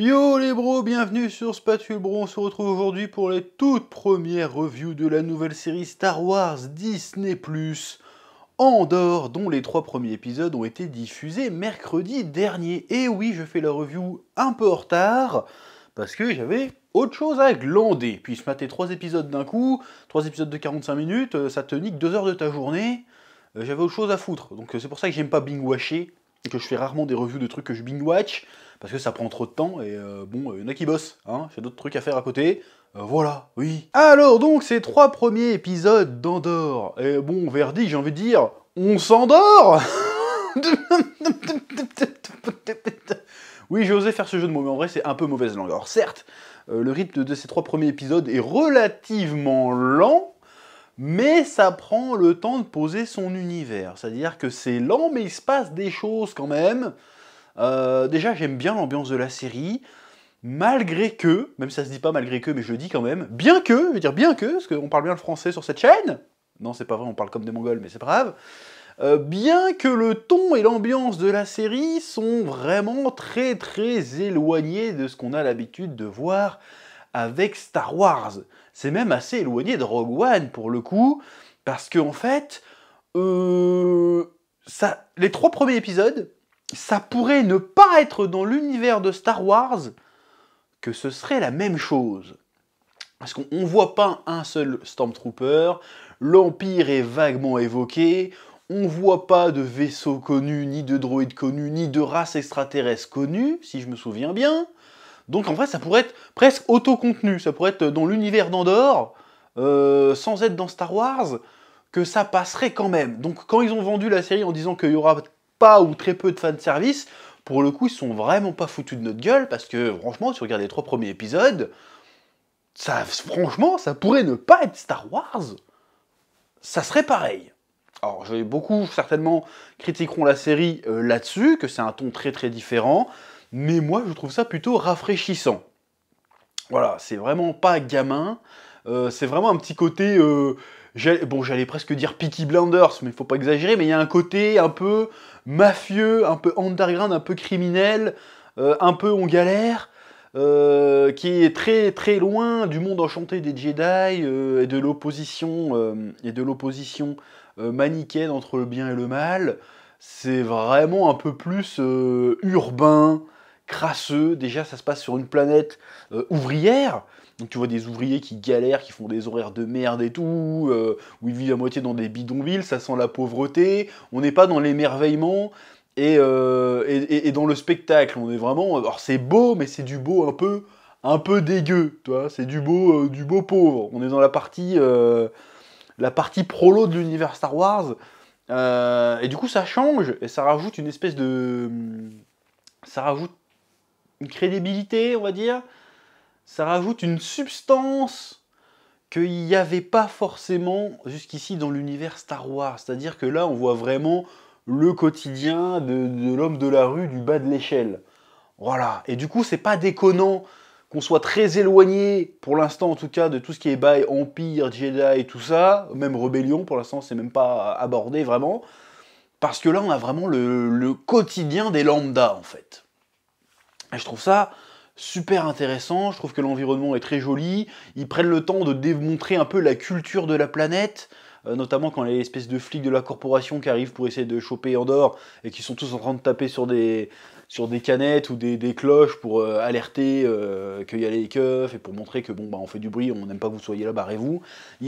Yo les bros, bienvenue sur Spatule Bro, on se retrouve aujourd'hui pour les toutes premières reviews de la nouvelle série Star Wars Disney+, Andor, dont les 3 premiers épisodes ont été diffusés mercredi dernier. Et oui, je fais la review un peu en retard, parce que j'avais autre chose à glander. Puis se mater 3 épisodes d'un coup, 3 épisodes de 45 minutes, ça te nique 2 heures de ta journée, j'avais autre chose à foutre. Donc c'est pour ça que j'aime pas binge-watcher, et que je fais rarement des reviews de trucs que je binge-watch, parce que ça prend trop de temps, et bon, il y en a qui bossent, hein, j'ai d'autres trucs à faire à côté, voilà, oui. Alors donc, ces 3 premiers épisodes d'Andor, et bon, verdict, j'ai envie de dire, on s'endort. Oui, j'ai osé faire ce jeu de mots, mais en vrai, c'est un peu mauvaise langue. Alors certes, le rythme de ces 3 premiers épisodes est relativement lent, mais ça prend le temps de poser son univers. C'est-à-dire que c'est lent, mais il se passe des choses quand même. Déjà, j'aime bien l'ambiance de la série, malgré que, même si ça se dit pas malgré que, mais je le dis quand même, bien que, je veux dire bien que, parce qu'on parle bien le français sur cette chaîne, non c'est pas vrai, on parle comme des Mongols, mais c'est pas grave, bien que le ton et l'ambiance de la série sont vraiment très très éloignés de ce qu'on a l'habitude de voir avec Star Wars. C'est même assez éloigné de Rogue One pour le coup, parce que en fait, les 3 premiers épisodes, ça pourrait ne pas être dans l'univers de Star Wars, que ce serait la même chose. Parce qu'on ne voit pas un seul Stormtrooper, l'Empire est vaguement évoqué, on voit pas de vaisseau connu, ni de droïdes connus, ni de race extraterrestre connue, si je me souviens bien. Donc en fait, ça pourrait être presque auto-contenu, ça pourrait être dans l'univers d'Andor, sans être dans Star Wars, que ça passerait quand même. Donc quand ils ont vendu la série en disant qu'il y aura pas ou très peu de fanservice, pour le coup, ils sont vraiment pas foutus de notre gueule, parce que franchement, si tu regardes les 3 premiers épisodes, franchement, ça pourrait ne pas être Star Wars, ça serait pareil. Alors, beaucoup, certainement, critiqueront la série là-dessus, que c'est un ton très très différent, mais moi, je trouve ça plutôt rafraîchissant. Voilà, c'est vraiment pas gamin, c'est vraiment un petit côté... j'allais presque dire Peaky Blinders, mais il faut pas exagérer, mais il y a un côté un peu mafieux, un peu underground, un peu criminel, un peu on galère, qui est très très loin du monde enchanté des Jedi et de l'opposition manichéenne entre le bien et le mal. C'est vraiment un peu plus urbain, crasseux. Déjà, ça se passe sur une planète ouvrière. Donc tu vois des ouvriers qui galèrent, qui font des horaires de merde et tout, où ils vivent à moitié dans des bidonvilles, ça sent la pauvreté. On n'est pas dans l'émerveillement et dans le spectacle. On est vraiment... Alors c'est beau, mais c'est du beau un peu dégueu, tu vois. C'est du beau pauvre. On est dans la partie prolo de l'univers Star Wars. Et du coup, ça change, et ça rajoute une espèce de... Ça rajoute une crédibilité, on va dire. Ça rajoute une substance qu'il n'y avait pas forcément jusqu'ici dans l'univers Star Wars. C'est-à-dire que là, on voit vraiment le quotidien de l'homme de la rue du bas de l'échelle. Voilà. Et du coup, c'est pas déconnant qu'on soit très éloigné, pour l'instant en tout cas, de tout ce qui est bail, Empire, Jedi et tout ça, même Rébellion, pour l'instant, c'est même pas abordé vraiment. Parce que là, on a vraiment le quotidien des lambda, en fait. Et je trouve ça super intéressant, je trouve que l'environnement est très joli, ils prennent le temps de démontrer un peu la culture de la planète, notamment quand les espèces de flics de la corporation qui arrivent pour essayer de choper Andor, et qui sont tous en train de taper sur des canettes ou des cloches pour alerter qu'il y a les keufs, et pour montrer que bon bah on fait du bruit, on n'aime pas que vous soyez là, barrez-vous.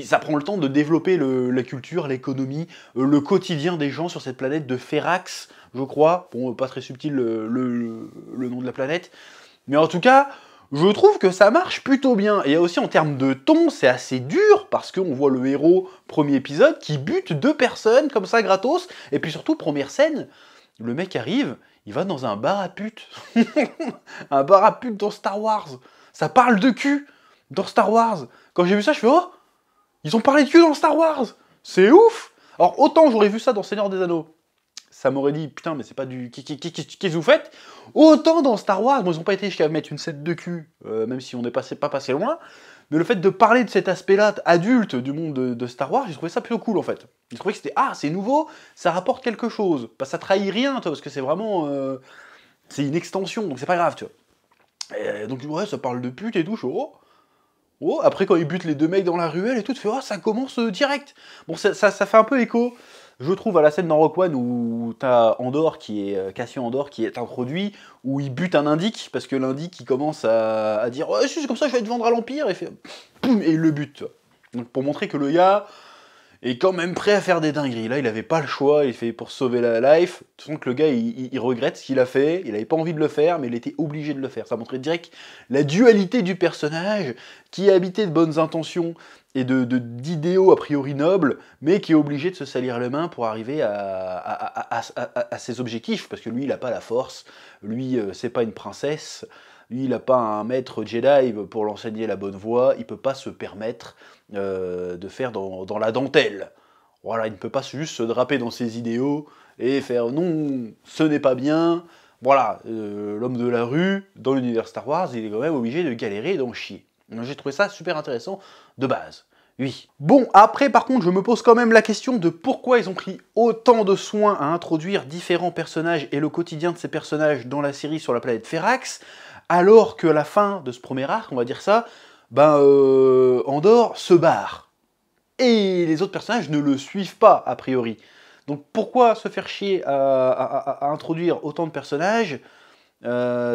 Ça prend le temps de développer la culture, l'économie, le quotidien des gens sur cette planète de Ferrax, je crois. Bon, pas très subtil le nom de la planète. Mais en tout cas, je trouve que ça marche plutôt bien. Et aussi en termes de ton, c'est assez dur, parce qu'on voit le héros, premier épisode, qui bute 2 personnes comme ça gratos. Et puis surtout, première scène, le mec arrive, il va dans un bar à pute. Un bar à pute dans Star Wars. Ça parle de cul dans Star Wars. Quand j'ai vu ça, je fais oh, ils ont parlé de cul dans Star Wars. C'est ouf. Alors autant j'aurais vu ça dans Seigneur des Anneaux, ça m'aurait dit putain mais c'est pas du qu'est-ce que vous faites, autant dans Star Wars, bon, ils ont pas été jusqu'à mettre une scène de cul, même si on n'est pas passé loin, mais le fait de parler de cet aspect-là adulte du monde de Star Wars, j'ai trouvé ça plutôt cool en fait. J'ai trouvé que c'était c'est nouveau, ça rapporte quelque chose, ça trahit rien, toi, parce que c'est vraiment c'est une extension, donc c'est pas grave, tu vois. Et donc, ouais, ça parle de pute et tout, je fais, oh, oh. Après, quand il bute les deux mecs dans la ruelle et tout, tu fais, oh, ça commence direct. Bon, ça fait un peu écho, je trouve, à la scène dans Rock One où t'as Andor Cassian Andor qui est introduit, où il bute un indique, parce que l'indique, il commence à dire, ouais, si c'est comme ça, je vais te vendre à l'Empire, et fait, poum, et il le bute, tu vois. Donc, pour montrer que le gars est quand même prêt à faire des dingueries. Là, il avait pas le choix, il fait pour sauver la life. Tu sens que le gars, il regrette ce qu'il a fait, il avait pas envie de le faire, mais il était obligé de le faire. Ça montrait direct la dualité du personnage, qui est habité de bonnes intentions et d'idéaux a priori nobles, mais qui est obligé de se salir les mains pour arriver à ses objectifs, parce que lui, il a pas la force, lui, c'est pas une princesse, lui, il n'a pas un maître Jedi pour l'enseigner la bonne voie, il peut pas se permettre de faire dans la dentelle. Voilà, il ne peut pas juste se draper dans ses idéaux et faire non, ce n'est pas bien. Voilà, l'homme de la rue, dans l'univers Star Wars, il est quand même obligé de galérer et d'en chier. J'ai trouvé ça super intéressant de base. Oui. Bon, après, par contre, je me pose quand même la question de pourquoi ils ont pris autant de soin à introduire différents personnages et le quotidien de ces personnages dans la série sur la planète Ferrax, alors qu'à la fin de ce premier arc, on va dire ça, Andor se barre. Et les autres personnages ne le suivent pas, a priori. Donc pourquoi se faire chier à introduire autant de personnages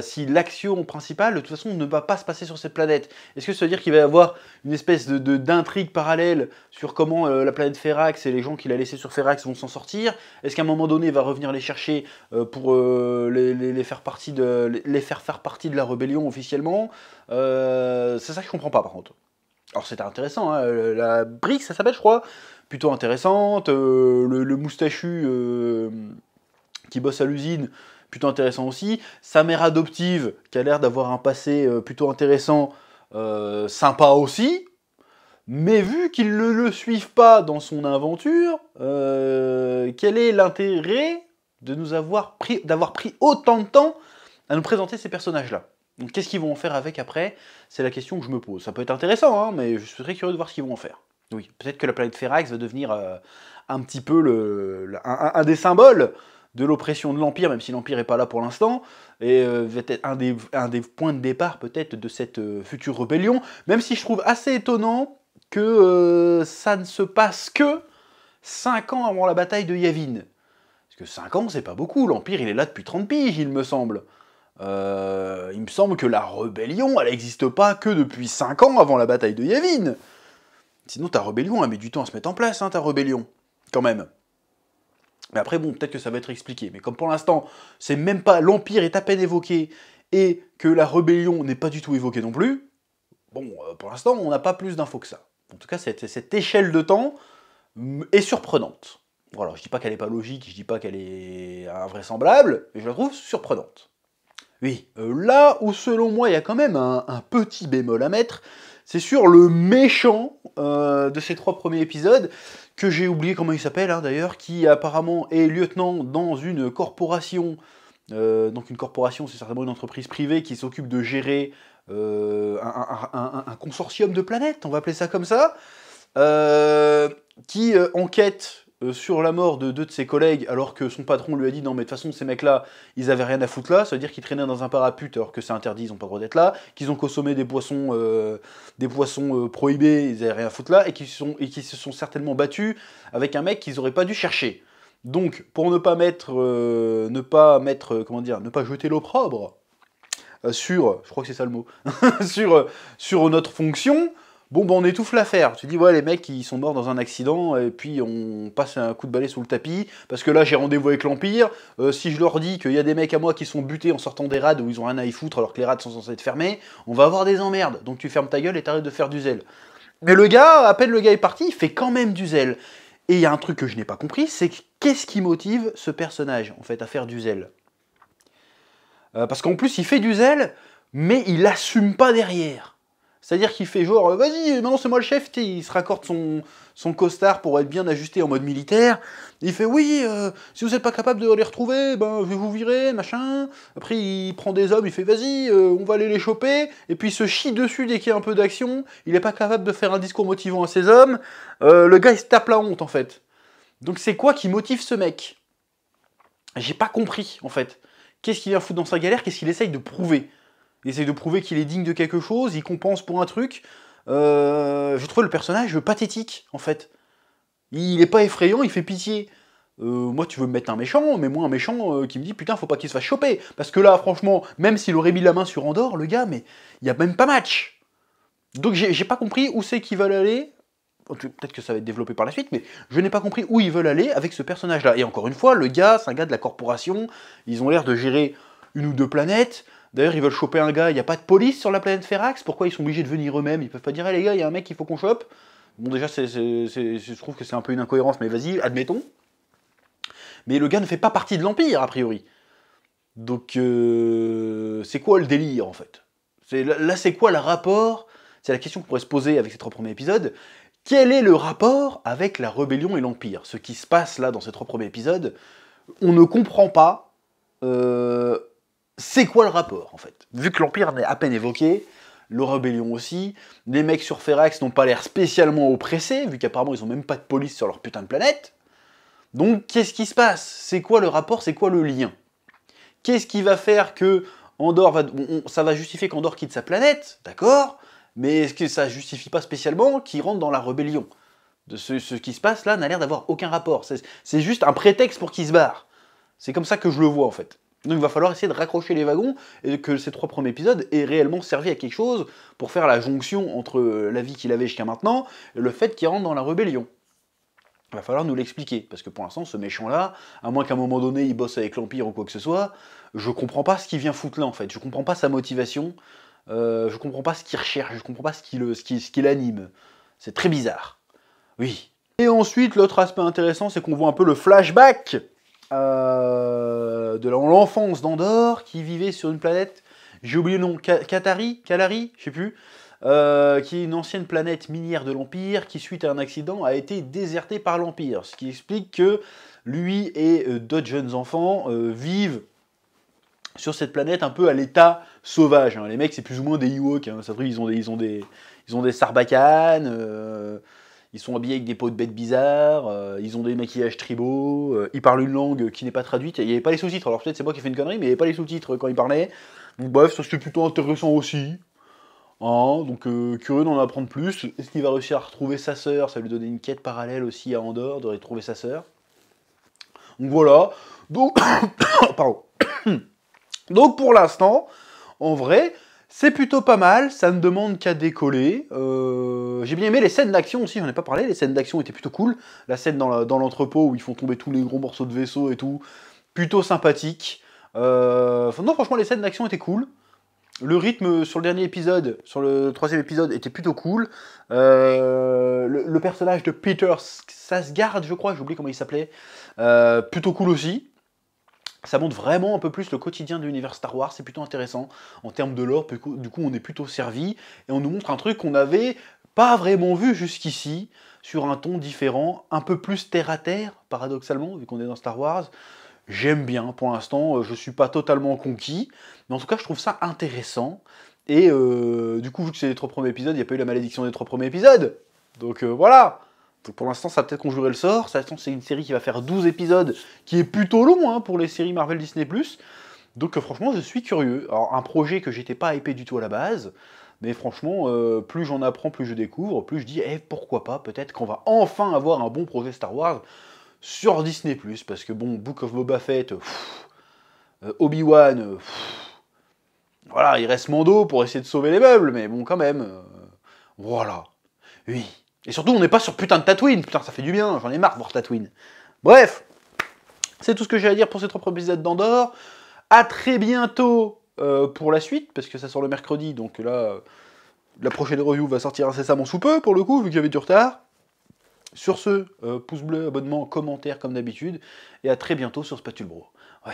si l'action principale, de toute façon, ne va pas se passer sur cette planète? Est-ce que ça veut dire qu'il va y avoir une espèce d'intrigue parallèle sur comment la planète Ferrax et les gens qu'il a laissés sur Ferrax vont s'en sortir? Est-ce qu'à un moment donné, il va revenir les chercher pour les faire faire partie de la rébellion officiellement? C'est ça que je comprends pas, par contre. Alors c'était intéressant, hein, la brique, ça s'appelle, je crois, plutôt intéressante, le moustachu qui bosse à l'usine, plutôt intéressant aussi. Sa mère adoptive, qui a l'air d'avoir un passé plutôt intéressant, sympa aussi. Mais vu qu'ils ne le suivent pas dans son aventure, quel est l'intérêt de nous d'avoir pris autant de temps à nous présenter ces personnages-là? Donc qu'est-ce qu'ils vont en faire avec après? C'est la question que je me pose. Ça peut être intéressant, hein, mais je suis très curieux de voir ce qu'ils vont en faire. Oui, peut-être que la planète Ferrax va devenir un petit peu un des symboles de l'oppression de l'Empire, même si l'Empire n'est pas là pour l'instant, et va être un des points de départ peut-être de cette future rébellion, même si je trouve assez étonnant que ça ne se passe que 5 ans avant la bataille de Yavin. Parce que 5 ans, c'est pas beaucoup, l'Empire il est là depuis 30 piges, il me semble. Il me semble que la rébellion, elle n'existe pas que depuis 5 ans avant la bataille de Yavin. Sinon, ta rébellion, elle met du temps à se mettre en place, hein, ta rébellion. Quand même. Mais après, bon, peut-être que ça va être expliqué. Mais comme pour l'instant, c'est même pas... L'Empire est à peine évoqué, et que la rébellion n'est pas du tout évoquée non plus, bon, pour l'instant, on n'a pas plus d'infos que ça. En tout cas, cette échelle de temps est surprenante. Voilà, je dis pas qu'elle n'est pas logique, je dis pas qu'elle est invraisemblable, mais je la trouve surprenante. Oui, là où selon moi il y a quand même un petit bémol à mettre, c'est sur le méchant de ces 3 premiers épisodes, que j'ai oublié comment il s'appelle hein, d'ailleurs, qui apparemment est lieutenant dans une corporation. Donc une corporation, c'est certainement une entreprise privée qui s'occupe de gérer un consortium de planètes, on va appeler ça comme ça, qui enquête sur la mort de 2 de ses collègues, alors que son patron lui a dit non mais de toute façon ces mecs-là, ils avaient rien à foutre là, ça veut dire qu'ils traînaient dans un parapute alors que c'est interdit, ils n'ont pas le droit d'être là, qu'ils ont consommé des poissons prohibés, ils avaient rien à foutre là, et qu'ils se sont certainement battus avec un mec qu'ils auraient pas dû chercher. Donc pour ne pas jeter l'opprobre sur, je crois que c'est ça le mot, sur notre fonction. Bon, ben on étouffe l'affaire. Tu dis, ouais, les mecs, ils sont morts dans un accident, et puis on passe un coup de balai sous le tapis, parce que là, j'ai rendez-vous avec l'Empire. Si je leur dis qu'il y a des mecs à moi qui sont butés en sortant des rades où ils ont rien à y foutre, alors que les rades sont censés être fermés, on va avoir des emmerdes. Donc tu fermes ta gueule et t'arrêtes de faire du zèle. Mais le gars, à peine le gars est parti, il fait quand même du zèle. Et il y a un truc que je n'ai pas compris, c'est qu'est-ce qui motive ce personnage, en fait, à faire du zèle? Parce qu'en plus, il fait du zèle, mais il assume pas derrière. C'est-à-dire qu'il fait genre, vas-y, maintenant c'est moi le chef, il se raccorde son costard pour être bien ajusté en mode militaire. Il fait, oui, si vous n'êtes pas capable de les retrouver, ben je vais vous virer, machin. Après, il prend des hommes, il fait, vas-y, on va aller les choper. Et puis il se chie dessus dès qu'il y a un peu d'action. Il n'est pas capable de faire un discours motivant à ses hommes. Le gars, il se tape la honte, en fait. Donc c'est quoi qui motive ce mec? J'ai pas compris, en fait. Qu'est-ce qu'il vient foutre dans sa galère? Qu'est-ce qu'il essaye de prouver? il essaye de prouver qu'il est digne de quelque chose, il compense pour un truc. Je trouve le personnage pathétique, en fait. Il est pas effrayant, il fait pitié. Moi, tu veux me mettre un méchant, mais moi un méchant qui me dit putain, faut pas qu'il se fasse choper. Parce que là, franchement, même s'il aurait mis la main sur Andorre, le gars, mais il y a même pas match. Donc j'ai pas compris où c'est qu'ils veulent aller. Peut-être que ça va être développé par la suite, mais je n'ai pas compris où ils veulent aller avec ce personnage-là. Et encore une fois, le gars, c'est un gars de la corporation, ils ont l'air de gérer une ou deux planètes. D'ailleurs, ils veulent choper un gars, il n'y a pas de police sur la planète Ferrax, pourquoi ils sont obligés de venir eux-mêmes? Ils peuvent pas dire, hey, les gars, il y a un mec qu'il faut qu'on chope. Bon, déjà, je trouve que c'est un peu une incohérence, mais vas-y, admettons. Mais le gars ne fait pas partie de l'Empire, a priori. Donc, c'est quoi le délire, en fait? Là, c'est quoi le rapport? C'est la question qu'on pourrait se poser avec ces 3 premiers épisodes. Quel est le rapport avec la rébellion et l'Empire? Ce qui se passe là dans ces 3 premiers épisodes, on ne comprend pas c'est quoi le rapport en fait. Vu que l'Empire est à peine évoqué, la rébellion aussi, les mecs sur Ferrax n'ont pas l'air spécialement oppressés, vu qu'apparemment ils ont même pas de police sur leur putain de planète. Donc qu'est-ce qui se passe? C'est quoi le rapport? C'est quoi le lien? Qu'est-ce qui va faire que Andorre va... ça va justifier qu'Andorre quitte sa planète, d'accord? Mais est-ce que ça justifie pas spécialement qu'il rentre dans la rébellion? De ce qui se passe là n'a l'air d'avoir aucun rapport. C'est juste un prétexte pour qu'il se barre. C'est comme ça que je le vois en fait. Donc il va falloir essayer de raccrocher les wagons et que ces 3 premiers épisodes aient réellement servi à quelque chose pour faire la jonction entre la vie qu'il avait jusqu'à maintenant et le fait qu'il rentre dans la rébellion. Il va falloir nous l'expliquer, parce que pour l'instant, ce méchant-là, à moins qu'à un moment donné il bosse avec l'Empire ou quoi que ce soit, je comprends pas ce qu'il vient foutre là en fait. Je comprends pas sa motivation. Je comprends pas ce qu'il recherche, je comprends pas ce qui l'anime. C'est très bizarre. Oui. Et ensuite, l'autre aspect intéressant, c'est qu'on voit un peu le flashback de l'enfance d'Andorre, qui vivait sur une planète, j'ai oublié le nom, Kalari, je sais plus, qui est une ancienne planète minière de l'Empire, qui suite à un accident a été désertée par l'Empire. Ce qui explique que lui et d'autres jeunes enfants vivent sur cette planète un peu à l'état sauvage. Hein. Les mecs, c'est plus ou moins des Ewoks. Hein. Ils ont des sarbacanes, ils sont habillés avec des peaux de bêtes bizarres, ils ont des maquillages tribaux, ils parlent une langue qui n'est pas traduite. Il n'y avait pas les sous-titres. Alors peut-être c'est moi qui ai fait une connerie, mais il n'y avait pas les sous-titres quand ils parlaient. Donc bref, ça c'était plutôt intéressant aussi. Hein, donc curieux d'en apprendre plus. Est-ce qu'il va réussir à retrouver sa sœur? Ça lui donner une quête parallèle aussi à Andorre, de retrouver sa sœur. Donc voilà. Donc, pardon. Donc pour l'instant, en vrai, c'est plutôt pas mal, ça ne demande qu'à décoller. J'ai bien aimé les scènes d'action aussi, j'en ai pas parlé, les scènes d'action étaient plutôt cool. La scène dans l'entrepôt où ils font tomber tous les gros morceaux de vaisseau et tout, plutôt sympathique. Non, franchement, les scènes d'action étaient cool. Le rythme sur le dernier épisode, sur le 3e épisode, était plutôt cool. Le personnage de Peter Sarsgaard, je crois, j'ai oublié comment il s'appelait, plutôt cool aussi. Ça montre vraiment un peu plus le quotidien de l'univers Star Wars, c'est plutôt intéressant. En termes de lore, du coup, on est plutôt servi, et on nous montre un truc qu'on n'avait pas vraiment vu jusqu'ici, sur un ton différent, un peu plus terre-à-terre, paradoxalement, vu qu'on est dans Star Wars. J'aime bien, pour l'instant, je suis pas totalement conquis, mais en tout cas, je trouve ça intéressant. Et du coup, vu que c'est les 3 premiers épisodes, il n'y a pas eu la malédiction des 3 premiers épisodes. Donc voilà. Donc pour l'instant, ça va peut-être conjurer le sort. C'est une série qui va faire 12 épisodes, qui est plutôt long hein, pour les séries Marvel Disney+. Donc franchement, je suis curieux. Alors un projet que j'étais pas hypé du tout à la base, mais franchement, plus j'en apprends, plus je découvre, plus je dis, pourquoi pas, peut-être qu'on va enfin avoir un bon projet Star Wars sur Disney+. Parce que bon, Book of Boba Fett, Obi-Wan, voilà, il reste Mando pour essayer de sauver les meubles, mais bon, quand même, voilà. Oui. Et surtout, on n'est pas sur putain de Tatooine. Putain, ça fait du bien, j'en ai marre de voir Tatooine. Bref, c'est tout ce que j'ai à dire pour ces 3 premiers épisodes d'Andorre. A très bientôt pour la suite, parce que ça sort le mercredi, donc là, la prochaine review va sortir incessamment sous peu, pour le coup, vu qu'il y avait du retard. Sur ce, pouce bleu, abonnement, commentaire, comme d'habitude, et à très bientôt sur Spatule Bro. Ouais.